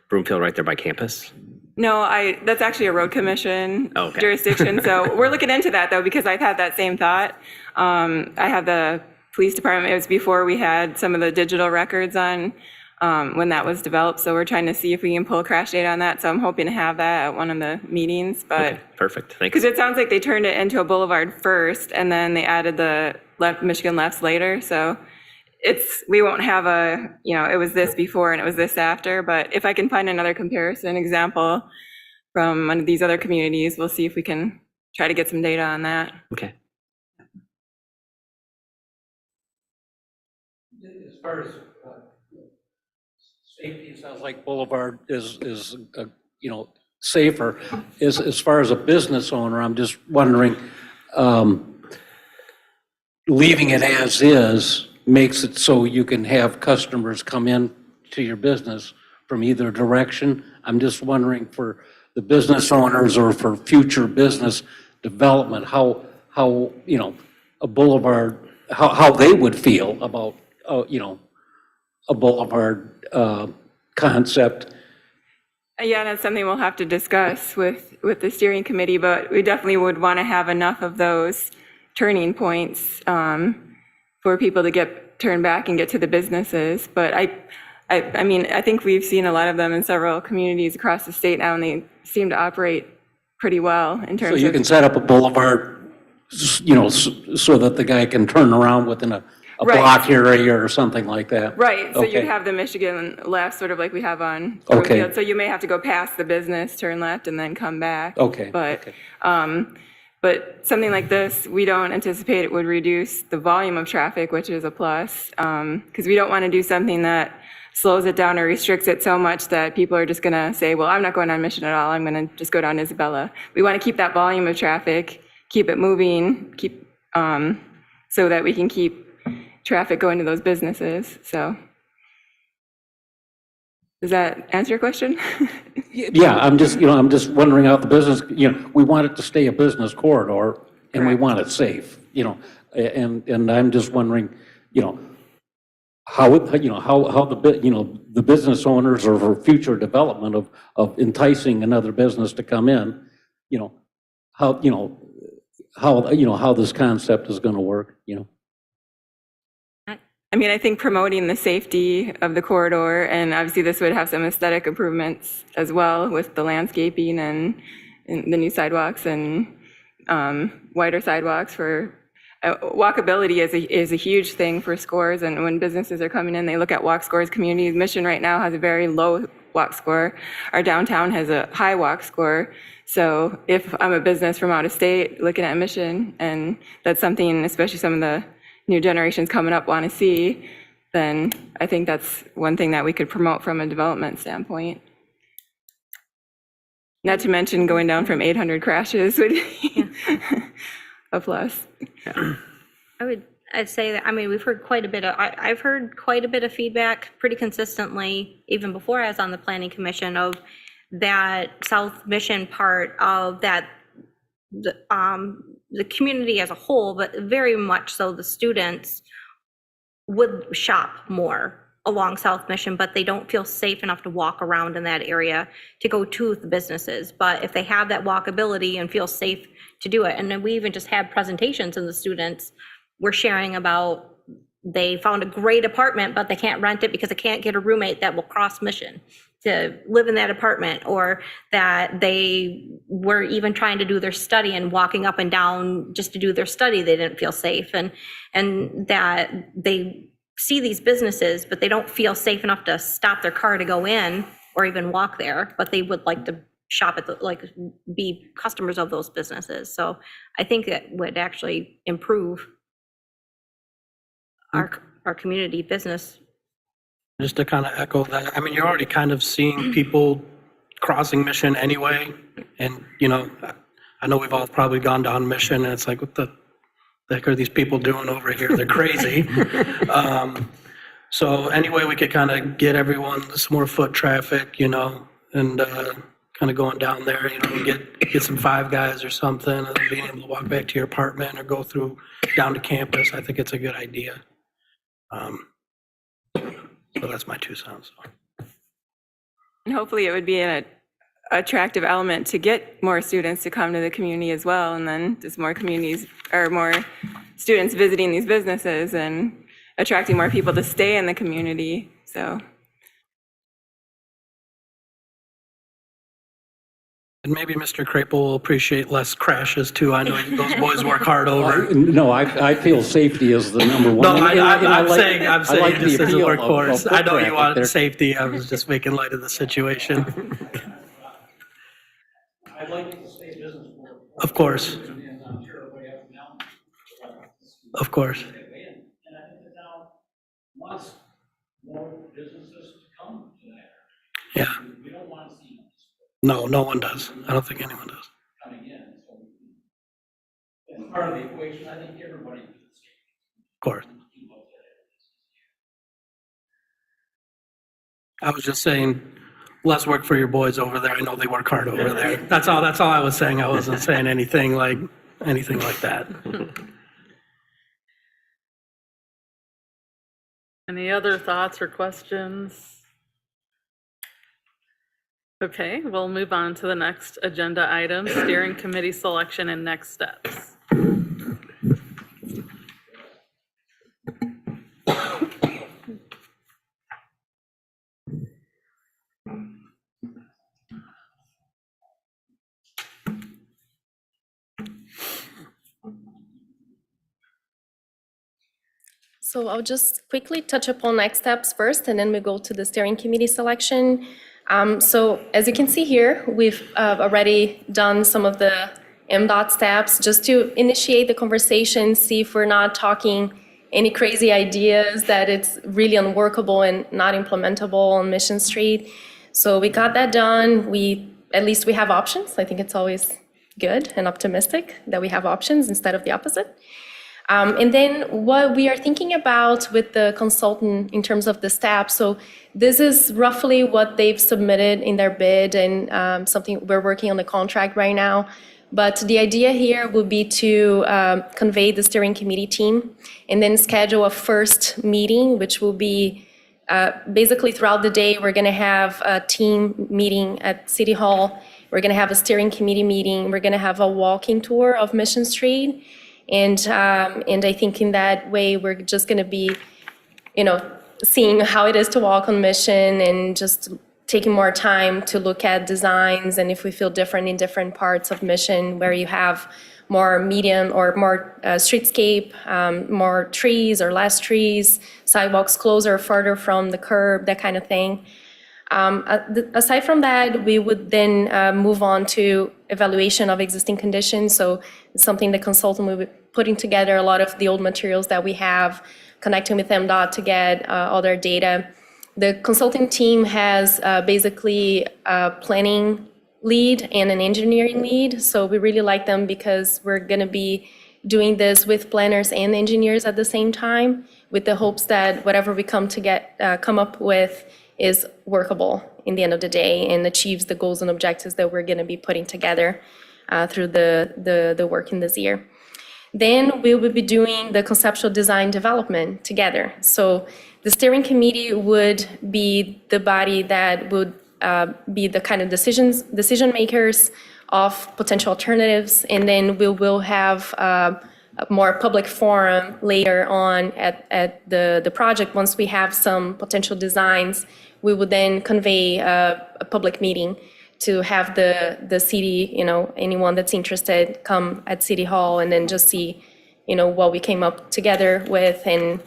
Broomfield right there by campus? No, that's actually a road commission Okay. jurisdiction. So we're looking into that though, because I've had that same thought. I have the police department, it was before we had some of the digital records on when that was developed. So we're trying to see if we can pull crash data on that. So I'm hoping to have that at one of the meetings, but. Okay, perfect, thanks. Because it sounds like they turned it into a boulevard first and then they added the Michigan lefts later. So we won't have it was this before and it was this after, but if I can find another comparison example from one of these other communities, we'll see if we can try to get some data on that. Okay. As far as safety, it sounds like Boulevard is safer. As far as a business owner, I'm just wondering, leaving it as is makes it so you can have customers come in to your business from either direction. I'm just wondering for the business owners or for future business development, how a boulevard, how they would feel about, a boulevard concept. Yeah, that's something we'll have to discuss with the steering committee, but we definitely would want to have enough of those turning points for people to turn back and get to the businesses. But I mean, I think we've seen a lot of them in several communities across the state now, and they seem to operate pretty well in terms of. So you can set up a boulevard, so that the guy can turn around within a Right. block area or something like that. Right, so Okay. you'd have the Michigan left, sort of like we have on Okay. Broomfield. So you may have to go past the business, turn left, and then come back. Okay, But, okay. but something like this, we don't anticipate it would reduce the volume of traffic, which is a plus. Because we don't want to do something that slows it down or restricts it so much that people are just going to say, well, I'm not going on Mission at all. I'm going to just go down Isabella. We want to keep that volume of traffic, keep it moving, so that we can keep traffic going to those businesses. So does that answer your question? Yeah, I'm just wondering how the business, we want it to stay a business corridor and we want it safe, and I'm just wondering, how the business owners or for future development of enticing another business to come in, how this concept is going to work, I mean, I think promoting the safety of the corridor, and obviously this would have some aesthetic improvements as well with the landscaping and the new sidewalks and wider sidewalks for walkability is a huge thing for scores. And when businesses are coming in, they look at walk scores. Community Mission right now has a very low walk score. Our downtown has a high walk score. So if I'm a business from out of state looking at Mission, and that's something, especially some of the new generations coming up want to see, then I think that's one thing that we could promote from a development standpoint. Not to mention going down from 800 crashes would be a plus. I'd say that, I mean, we've heard quite a bit of, I've heard quite a bit of feedback pretty consistently, even before I was on the planning commission, of that South Mission part of that, the community as a whole, but very much so the students would shop more along South Mission, but they don't feel safe enough to walk around in that area to go to the businesses. But if they have that walkability and feel safe to do it, and then we even just had presentations and the students were sharing about they found a great apartment, but they can't rent it because they can't get a roommate that will cross Mission to live in that apartment, or that they were even trying to do their study and walking up and down just to do their study, they didn't feel safe, and that they see these businesses, but they don't feel safe enough to stop their car to go in or even walk there, but they would like to shop at be customers of those businesses. So I think that would actually improve our community business. Just to kind of echo that, I mean, you're already kind of seeing people crossing Mission anyway. And, I know we've all probably gone down Mission and it's like, what the heck are these people doing over here? They're crazy. So any way we could kind of get everyone some more foot traffic, you know, and kind of going down there, you know, get some Five Guys or something, and then being able to walk back to your apartment or go through down to campus, I think it's a good idea. So that's my 2 cents. And hopefully it would be an attractive element to get more students to come to the community as well, and then just more communities or more students visiting these businesses and attracting more people to stay in the community, so. And maybe Mr. Crapel will appreciate less crashes too. I know those boys work hard over. No, I feel safety is the number one. No, And I I'm like- saying I like the this is a appeal of workhorse. foot I know you traffic wanted there. safety. I was just making light of the situation. I'd like to stay business. Of course. Of course. And I think the town wants more businesses to come to that. Yeah. We don't want to see No, no one does. I don't think anyone does. coming in, so as part of the equation, I think everybody should stay. Of course. I was just saying, less work for your boys over there. I know they work hard over there. That's all I was saying. I wasn't saying anything like that. Any other thoughts or questions? Okay, we'll move on to the next agenda item, steering committee selection and next steps. So I'll just quickly touch upon next steps first, and then we go to the steering committee selection. So as you can see here, we've already done some of the MDOT steps just to initiate the conversation, see if we're not talking any crazy ideas that it's really unworkable and not implementable on Mission Street. So we got that done. At least we have options. I think it's always good and optimistic that we have options instead of the opposite. And then what we are thinking about with the consultant in terms of the steps, so this is roughly what they've submitted in their bid and something we're working on the contract right now. But the idea here would be to convey the steering committee team and then schedule a first meeting, which will be basically throughout the day, we're going to have a team meeting at City Hall. We're going to have a steering committee meeting. We're going to have a walking tour of Mission Street. And I think in that way, we're just going to be, seeing how it is to walk on Mission and just taking more time to look at designs and if we feel different in different parts of Mission where you have more medium or more streetscape, more trees or less trees, sidewalks closer or further from the curb, that kind of thing. Aside from that, we would then move on to evaluation of existing conditions. So it's something the consultant will be putting together a lot of the old materials that we have, connecting with MDOT to get all their data. The consulting team has basically a planning lead and an engineering lead. So we really like them because we're going to be doing this with planners and engineers at the same time, with the hopes that whatever we come up with is workable in the end of the day and achieves the goals and objectives that we're going to be putting together through the work in this year. Then we will be doing the conceptual design development together. So the steering committee would be the body that would be the kind of decision makers of potential alternatives, and then we will have a more public forum later on at the project. Once we have some potential designs, we would then convey a public meeting to have the city, anyone that's interested come at City Hall and then just see, what we came up together with and,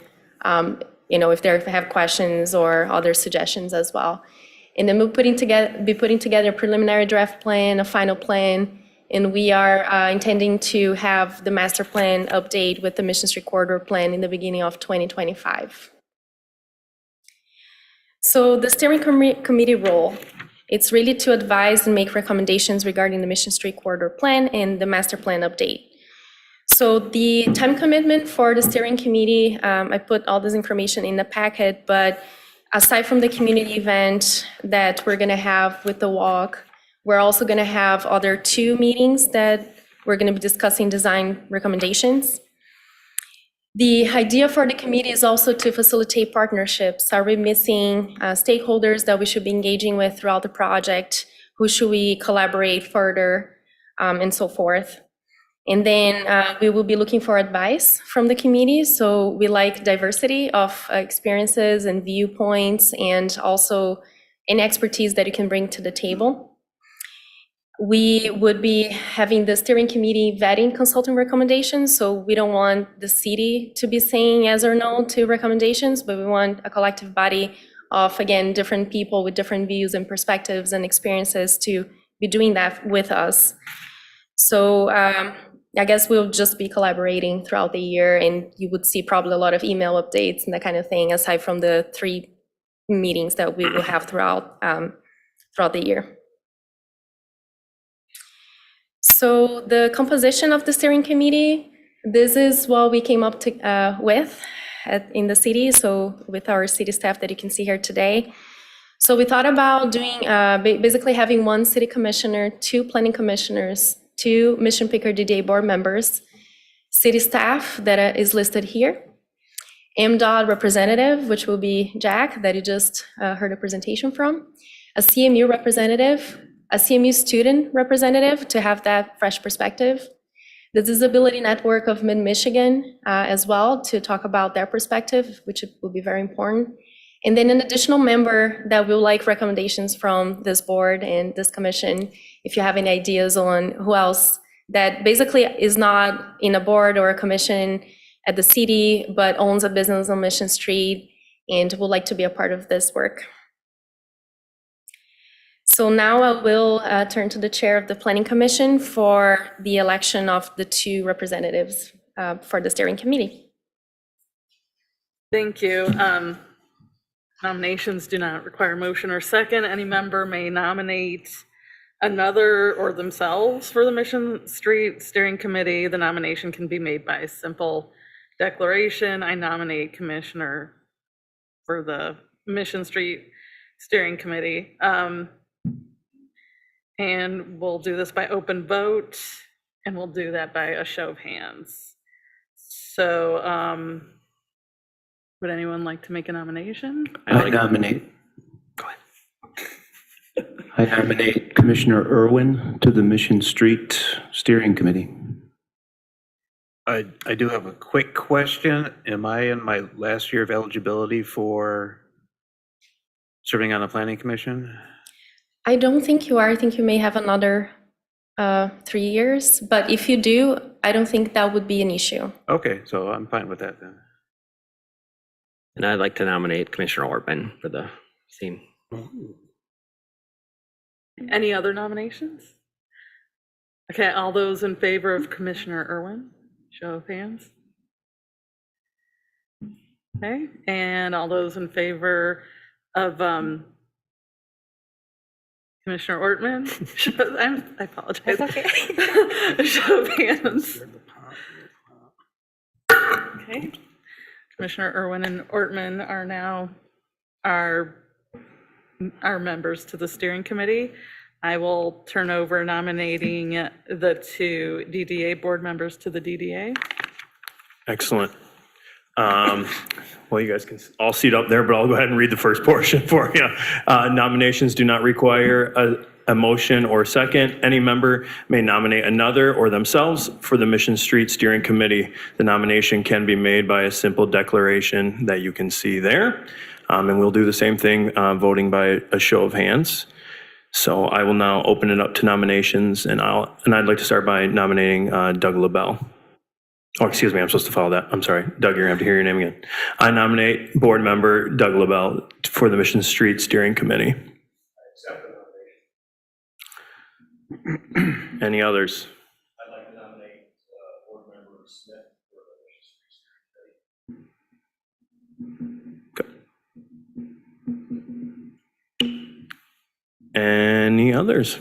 if they have questions or other suggestions as well. And then we'll be putting together a preliminary draft plan, a final plan, and we are intending to have the master plan update with the Mission Street Corridor plan in the beginning of 2025. So the steering committee role, it's really to advise and make recommendations regarding the Mission Street Corridor plan and the master plan update. So the time commitment for the steering committee, I put all this information in the packet, but aside from the community event that we're gonna have with the walk, we're also gonna have other 2 meetings that we're gonna be discussing design recommendations. The idea for the committee is also to facilitate partnerships. Are we missing stakeholders that we should be engaging with throughout the project? Who should we collaborate further, and so forth? And then we will be looking for advice from the committee. So we like diversity of experiences and viewpoints, and also any expertise that you can bring to the table. We would be having the steering committee vetting consultant recommendations. So we don't want the city to be saying yes or no to recommendations, but we want a collective body of, again, different people with different views and perspectives and experiences to be doing that with us. So I guess we'll just be collaborating throughout the year, and you would see probably a lot of email updates and that kind of thing, aside from the 3 meetings that we will have throughout the year. So the composition of the steering committee, this is what we came up with in the city, so with our city staff that you can see here today. So we thought about doing, basically having 1 city commissioner, 2 planning commissioners, 2 Mission Picker DDA board members, city staff that is listed here, MDOT representative, which will be Jack, that you just heard a presentation from, a CMU representative, a CMU student representative to have that fresh perspective, the Disability Network of Mid-Michigan as well to talk about their perspective, which will be very important. And then an additional member that will like recommendations from this board and this commission, if you have any ideas on who else that basically is not in a board or a commission at the city, but owns a business on Mission Street and would like to be a part of this work. So now I will turn to the chair of the Planning Commission for the election of the 2 representatives for the steering committee. Thank you. Nominations do not require motion or second. Any member may nominate another or themselves for the Mission Street Steering Committee. The nomination can be made by a simple declaration. I nominate Commissioner for the Mission Street Steering Committee. And we'll do this by open vote, and we'll do that by a show of hands. So would anyone like to make a nomination? I nominate. Go ahead. I nominate Commissioner Irwin to the Mission Street Steering Committee. I do have a quick question. Am I in my last year of eligibility for serving on the planning commission? I don't think you are. I think you may have another 3 years, but if you do, I don't think that would be an issue. Okay, so I'm fine with that then. And I'd like to nominate Commissioner Ortman for the same. Any other nominations? Okay, all those in favor of Commissioner Irwin, show of hands. Okay, and all those in favor of Commissioner Ortman? I apologize. That's okay. Show of hands. Okay. Commissioner Irwin and Ortman are now our members to the steering committee. I will turn over nominating the 2 DDA board members to the DDA. Excellent. Well, you guys can all seat up there, but I'll go ahead and read the first portion for you. Nominations do not require a motion or second. Any member may nominate another or themselves for the Mission Street Steering Committee. The nomination can be made by a simple declaration that you can see there. And we'll do the same thing, voting by a show of hands. So I will now open it up to nominations, and I'd like to start by nominating Doug LaBelle. Oh, excuse me, I'm supposed to follow that. I'm sorry. Doug, you're gonna have to hear your name again. I nominate board member Doug LaBelle for the Mission Street Steering Committee. Any others? I'd like to nominate board member Smith for the Mission Street Steering Committee. Any others?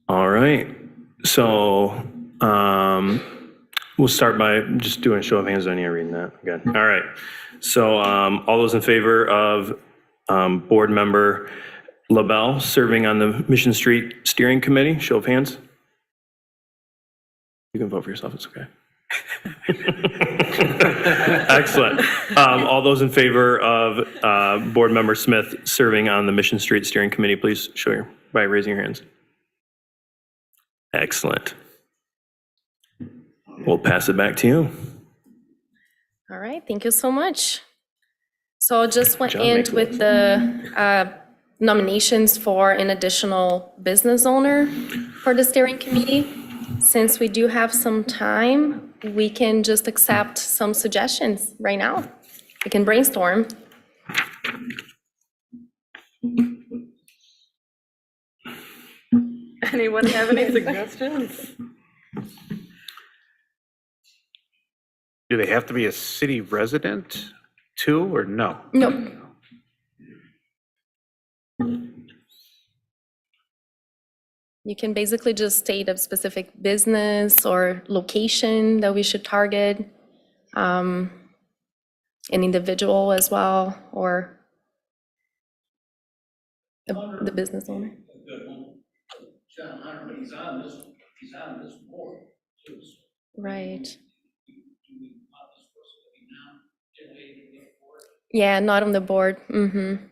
All right. So We'll start by just doing a show of hands on you reading that. Good. All right. So all those in favor of Board Member LaBelle serving on the Mission Street Steering Committee, show of hands? You can vote for yourself, it's okay. Excellent. All those in favor of Board Member Smith serving on the Mission Street Steering Committee, please show by raising your hands. Excellent. We'll pass it back to you. All right, thank you so much. So I'll just Good job, end make it with the nominations for an additional business owner for the steering committee. Since we do have some time, we can just accept some suggestions right now. We can brainstorm. Anyone have any suggestions? Do they have to be a city resident too, or no? No. You can basically just state a specific business or location that we should target, an individual as well, or the business owner. John Hunter, he's on this board too. Right. Yeah, not on the board. Mm-hmm.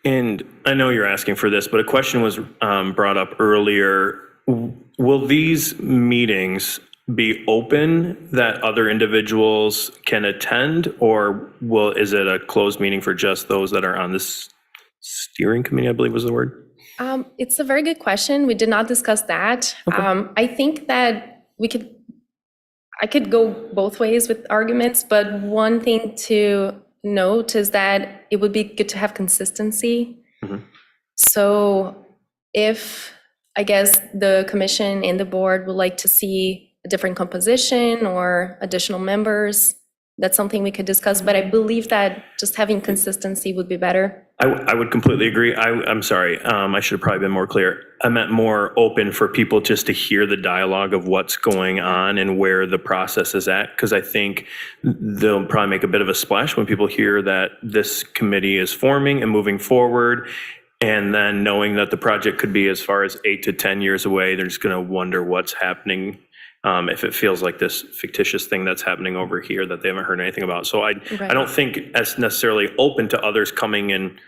And I know you're asking for this, but a question was brought up earlier. Will these meetings be open that other individuals can attend, or is it a closed meeting for just those that are on this steering committee, I believe was the word? It's a very good question. We did not discuss that. Okay. I think that I could go both ways with arguments, but one thing to note is that it would be good to have consistency. Mhm. So if, I guess, the commission and the board would like to see a different composition or additional members, that's something we could discuss, but I believe that just having consistency would be better. I would completely agree. I'm sorry. I should have probably been more clear. I meant more open for people just to hear the dialogue of what's going on and where the process is at. Because I think they'll probably make a bit of a splash when people hear that this committee is forming and moving forward. And then knowing that the project could be as far as 8 to 10 years away, they're just going to wonder what's happening. If it feels like this fictitious thing that's happening over here that they haven't heard anything about. So I don't think it's necessarily open to others coming and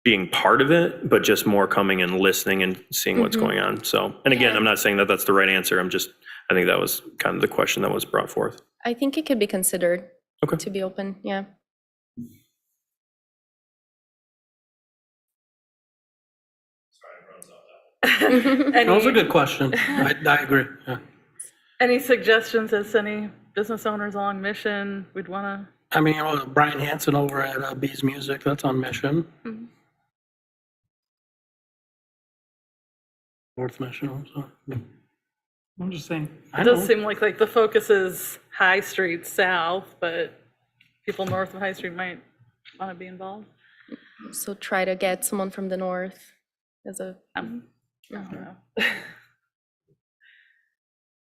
being part of it, but just more coming and listening and seeing what's going on. So, and again, I'm not saying that that's the right answer. I think that was kind of the question that was brought forth. I think it could be considered to be open, yeah. That was a good question. I agree. Yeah. Any suggestions as any business owners along Mission we'd want I mean, Brian Hansen over at Bees Music, that's on Mission. to? North Mission also. I'm just saying. It does seem like the focus is High Street South, but people north of High Street might want to be involved. So try to get someone from the north as a. I don't know.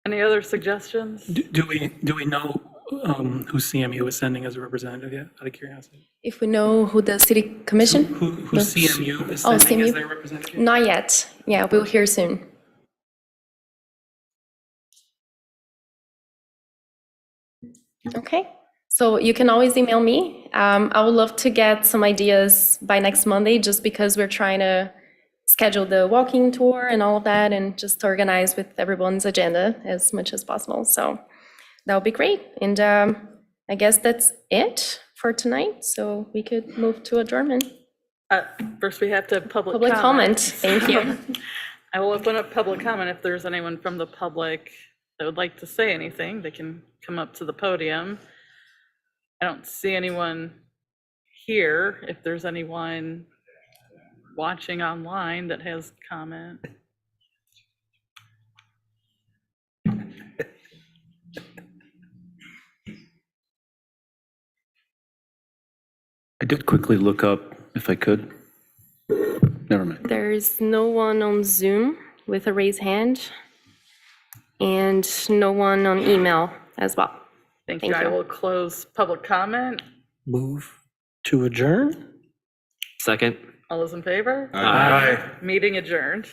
Any other suggestions? Do we know who CMU is sending as a representative yet, out of curiosity? If we know who the city commission? Who CMU is Oh, sending as CMU? their representative? Not yet. Yeah, we'll hear soon. Okay, so you can always email me. I would love to get some ideas by next Monday, just because we're trying to schedule the walking tour and all of that, and just organize with everyone's agenda as much as possible. So that would be great. And I guess that's it for tonight. So we could move to adjournment. First, we have to have public Public comment. comment. Thank you. I will open up public comment. If there's anyone from the public that would like to say anything, they can come up to the podium. I don't see anyone here. If there's anyone watching online that has comment. I did quickly look up if I could. Never mind. There's no one on Zoom with a raised hand. And no one on email as well. Thank you. Thank I you. will close public comment. Move to adjourn? Second? All those in favor? Aye. Meeting adjourned.